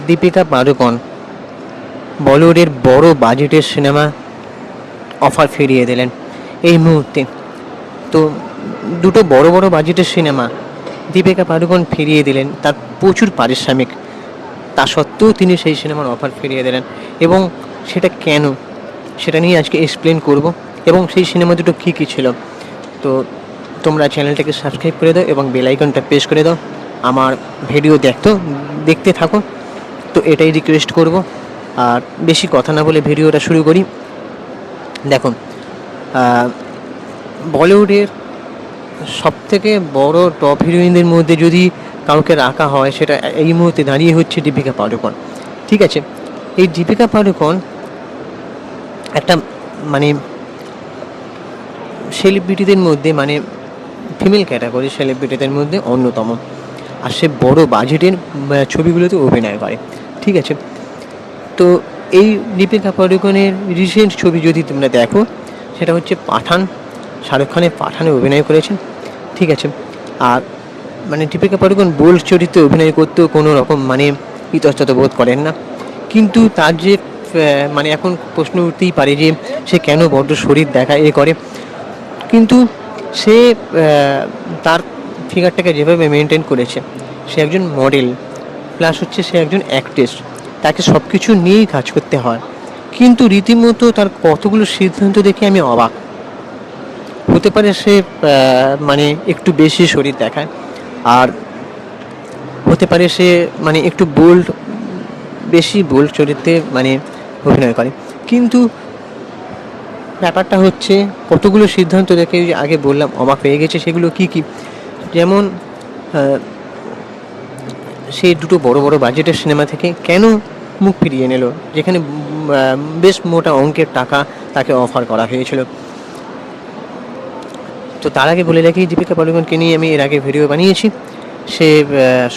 দীপিকা পাড়ুকোন বলিউডের বড় বাজেটের সিনেমা অফার ফিরিয়ে দিলেন এই মুহূর্তে। তো দুটো বড় বড় বাজেটের সিনেমা দীপিকা পাড়ুকোন ফিরিয়ে দিলেন, তার প্রচুর পারিশ্রমিক, তা সত্ত্বেও তিনি সেই সিনেমার অফার ফিরিয়ে দিলেন। এবং সেটা কেন, সেটা নিয়ে আজকে এক্সপ্লেন করব। এবং সেই সিনেমা দুটো কী কী ছিল। তো তোমরা চ্যানেলটাকে সাবস্ক্রাইব করে দাও এবং বেল আইকনটা প্রেস করে দাও, আমার ভিডিও দেখতে থাকো। তো এটাই রিকোয়েস্ট করব। আর বেশি কথা না বলে ভিডিওটা শুরু করি। দেখুন, বলিউডের সবথেকে বড় টপ হিরোইনদের মধ্যে যদি কাউকে রাখা হয়, সেটা এই মুহূর্তে দাঁড়িয়ে হচ্ছে দীপিকা পাড়ুকোন। ঠিক আছে, এই দীপিকা পাড়ুকোন একটা মানে সেলিব্রিটিদের মধ্যে, মানে ফিমেল ক্যাটাগরি সেলিব্রিটিদের মধ্যে অন্যতম। আর সে বড় বাজেটের ছবিগুলোতে অভিনয় করে। ঠিক আছে, তো এই দীপিকা পাড়ুকোনের রিসেন্ট ছবি যদি তোমরা দেখো, সেটা হচ্ছে পাঠান। শাহরুখ খানের পাঠানে অভিনয় করেছেন। ঠিক আছে, আর মানে দীপিকা পাড়ুকোন বোল্ড চরিত্রে অভিনয় করতেও কোনো রকম মানে ইতস্তত বোধ করেন না। কিন্তু তার যে মানে এখন প্রশ্ন উঠতেই পারে যে সে কেন বড্ড শরীর দেখায় করে। কিন্তু সে তার ফিগারটাকে যেভাবে মেনটেন করেছে, সে একজন মডেল প্লাস হচ্ছে সে একজন অ্যাক্ট্রেস, তাকে সব কিছু নিয়েই কাজ করতে হয়। কিন্তু রীতিমতো তার কতগুলো সিদ্ধান্ত দেখে আমি অবাক। হতে পারে সে মানে একটু বেশি শরীর দেখায়, আর হতে পারে সে মানে একটু বেশি বোল্ড চরিত্রে মানে অভিনয় করে। কিন্তু ব্যাপারটা হচ্ছে কতগুলো সিদ্ধান্ত দেখে আগে বললাম অবাক হয়ে গেছে। সেগুলো কি কি? যেমন সেই দুটো বড় বড় বাজেটের সিনেমা থেকে কেন মুখ ফিরিয়ে নিল, যেখানে বেশ মোটা অঙ্কের টাকা তাকে অফার করা হয়েছিল। তো তার আগে বলে রাখি, দীপিকা পাড়ুকোনকে নিয়ে আমি এর আগে ভিডিও বানিয়েছি। সে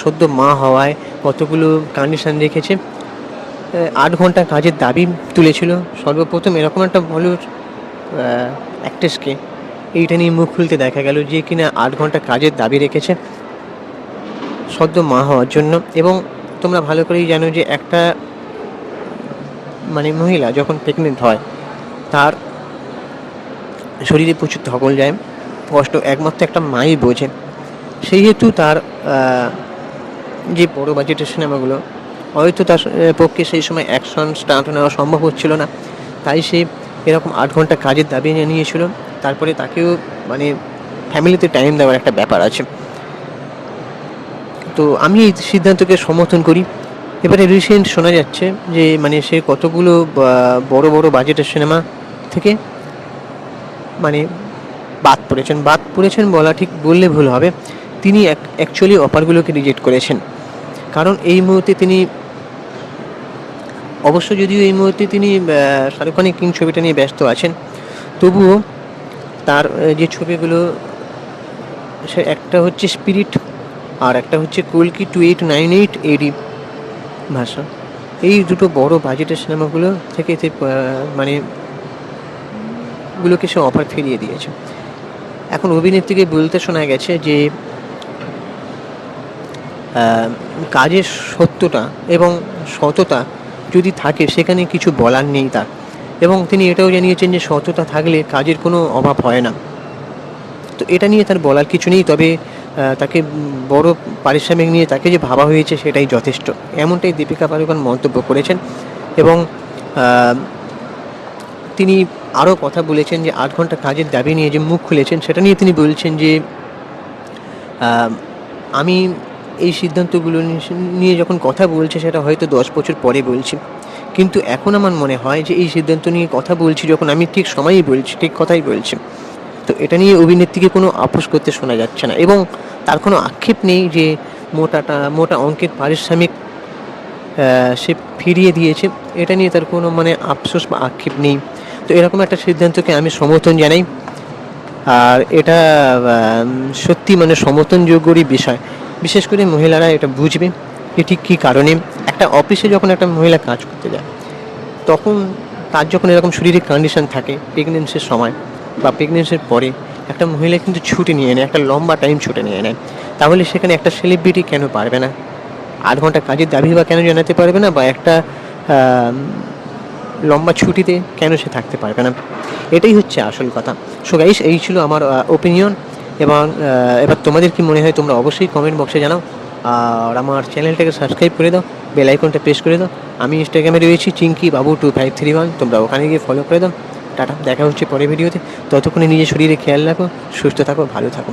সদ্য মা হওয়ায় কতগুলো কন্ডিশন রেখেছে। 8 ঘন্টা কাজের দাবি তুলেছিল সর্বপ্রথম। এরকম একটা বলিউড অ্যাক্ট্রেসকে এইটা নিয়ে মুখ খুলতে দেখা গেল, যে কিনা 8 ঘন্টা কাজের দাবি রেখেছে সদ্য মা হওয়ার জন্য। এবং তোমরা ভালো করেই জানো যে একটা মানে মহিলা যখন প্রেগনেন্ট হয়, তার শরীরে প্রচুর ধকল যায়, কষ্ট একমাত্র একটা মাই বোঝে। সেই হেতু তার যে বড় বাজেটের সিনেমাগুলো, হয়তো তার পক্ষে সেই সময় অ্যাকশন স্টান্ট নেওয়া সম্ভব হচ্ছিল না, তাই সে এরকম 8 ঘন্টা কাজের দাবি নিয়েছিল। তারপরে তাকেও মানে ফ্যামিলিতে টাইম দেওয়ার একটা ব্যাপার আছে। তো আমি এই সিদ্ধান্তকে সমর্থন করি। এবারে রিসেন্ট শোনা যাচ্ছে যে মানে সে কতগুলো বড় বড় বাজেটের সিনেমা থেকে মানে বাদ পড়েছেন বলা ঠিক বললে ভুল হবে। তিনি অ্যাকচুয়ালি অফারগুলোকে রিজেক্ট করেছেন। কারণ এই মুহূর্তে তিনি অবশ্য, যদিও এই মুহূর্তে তিনি শাহরুখ খানের কিং ছবিটা নিয়ে ব্যস্ত আছেন, তবুও তার যে ছবিগুলো, সে একটা হচ্ছে স্পিরিট আর একটা হচ্ছে কল্কি 2898 AD ভাষা, এই দুটো বড় বাজেটের সিনেমাগুলো থেকে মানে গুলোকে সে অফার ফিরিয়ে দিয়েছে। এখন অভিনেত্রীকে বলতে শোনা গেছে যে কাজের সত্যতা এবং সততা যদি থাকে, সেখানে কিছু বলার নেই তার। এবং তিনি এটাও জানিয়েছেন যে সততা থাকলে কাজের কোনো অভাব হয় না। তো এটা নিয়ে তার বলার কিছু নেই, তবে তাকে বড় পারিশ্রমিক নিয়ে তাকে যে ভাবা হয়েছে সেটাই যথেষ্ট, এমনটাই দীপিকা পাড়ুকোন মন্তব্য করেছেন। এবং তিনি আরও কথা বলেছেন যে 8 ঘন্টা কাজের দাবি নিয়ে যে মুখ খুলেছেন, সেটা নিয়ে তিনি বলছেন যে আমি এই সিদ্ধান্তগুলো নিয়ে যখন কথা বলছি, সেটা হয়তো 10 বছর পরে বলছি, কিন্তু এখন আমার মনে হয় যে এই সিদ্ধান্ত নিয়ে কথা বলছি যখন, আমি ঠিক সময়ই বলছি, ঠিক কথাই বলছি। তো এটা নিয়ে অভিনেত্রীকে কোনো আপোস করতে শোনা যাচ্ছে না, এবং তার কোনো আক্ষেপ নেই যে মোটা অঙ্কের পারিশ্রমিক সে ফিরিয়ে দিয়েছে। এটা নিয়ে তার কোনো মানে আফসোস বা আক্ষেপ নেই। তো এরকম একটা সিদ্ধান্তকে আমি সমর্থন জানাই। আর এটা সত্যি মানে সমর্থনযোগ্যই বিষয়। বিশেষ করে মহিলারা এটা বুঝবে যে ঠিক কী কারণে একটা অফিসে যখন একটা মহিলা কাজ করতে যায়, তখন তার যখন এরকম শরীরের কন্ডিশন থাকে, প্রেগনেন্সির সময় বা প্রেগনেন্সির পরে একটা মহিলা কিন্তু ছুটি নিয়ে নেয়, একটা লম্বা টাইম ছুটি নিয়ে নেয়। তাহলে সেখানে একটা সেলিব্রিটি কেন পারবে না? 8 ঘন্টা কাজের দাবি বা কেন জানাতে পারবে না, বা একটা লম্বা ছুটিতে কেন সে থাকতে পারবে না, এটাই হচ্ছে আসল কথা। সো গাইস, এই ছিল আমার ওপিনিয়ন। এবং এবার তোমাদের কি মনে হয় তোমরা অবশ্যই কমেন্ট বক্সে জানাও। আর আমার চ্যানেলটাকে সাবস্ক্রাইব করে দাও, বেল আইকনটা প্রেস করে দাও। আমি ইনস্টাগ্রামে রয়েছি চিঙ্কি বাবু 2531, তোমরা ওখানে গিয়ে ফলো করে দাও। টাটা, দেখা হচ্ছে পরের ভিডিওতে। ততক্ষণে নিজের শরীরে খেয়াল রাখো, সুস্থ থাকো, ভালো থাকো।